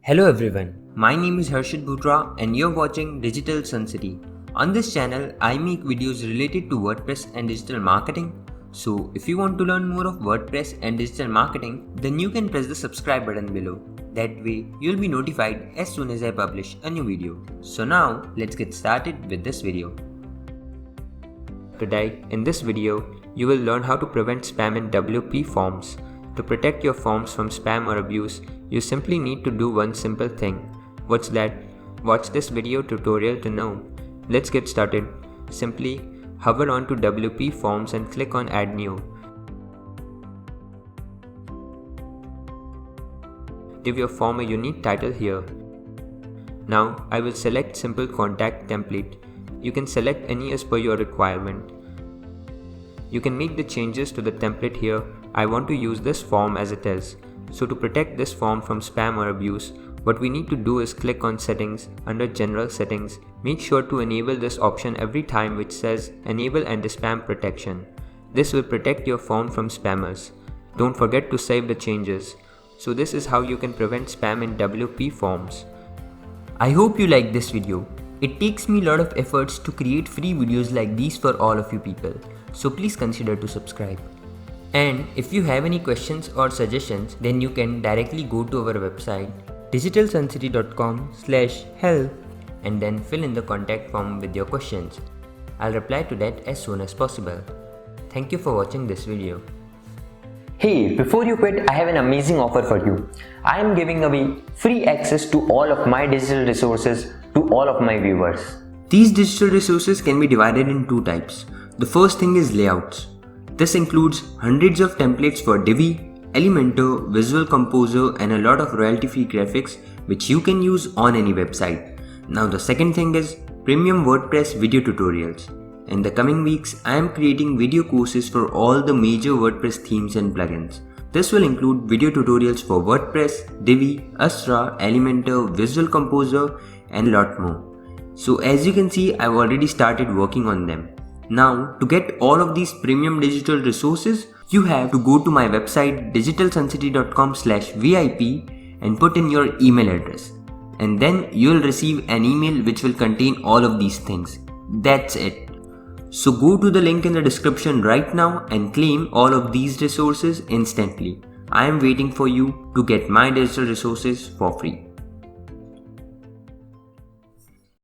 Hello everyone, my name is Harshit Bhutra and you're watching Digital Sun City. On this channel, I make videos related to WordPress and digital marketing. So if you want to learn more of WordPress and digital marketing, then you can press the subscribe button below. That way, you'll be notified as soon as I publish a new video. So now, let's get started with this video. Today, in this video, you will learn how to prevent spam in WPForms. To protect your forms from spam or abuse, you simply need to do one simple thing. What's that? Watch this video tutorial to know. Let's get started. Simply hover onto WPForms and click on Add New. Give your form a unique title here. Now I will select Simple Contact Template. You can select any as per your requirement. You can make the changes to the template here. I want to use this form as it is. So to protect this form from spam or abuse, what we need to do is click on Settings. Under General Settings, make sure to enable this option every time which says Enable Anti-Spam Protection. This will protect your form from spammers. Don't forget to save the changes. So this is how you can prevent spam in WPForms. I hope you like this video. It takes me a lot of efforts to create free videos like these for all of you people. So please consider to subscribe. And if you have any questions or suggestions, then you can directly go to our website digitalsuncity.com/help and then fill in the contact form with your questions. I'll reply to that as soon as possible. Thank you for watching this video. Hey, before you quit, I have an amazing offer for you. I am giving away free access to all of my digital resources to all of my viewers. These digital resources can be divided in two types. The first thing is layouts. This includes hundreds of templates for Divi, Elementor, Visual Composer and a lot of royalty-free graphics which you can use on any website. Now the second thing is premium WordPress video tutorials. In the coming weeks, I am creating video courses for all the major WordPress themes and plugins. This will include video tutorials for WordPress, Divi, Astra, Elementor, Visual Composer and a lot more. So as you can see, I've already started working on them. Now, to get all of these premium digital resources, you have to go to my website digitalsuncity.com/VIP and put in your email address. And then you'll receive an email which will contain all of these things. That's it. So go to the link in the description right now and claim all of these resources instantly. I am waiting for you to get my digital resources for free.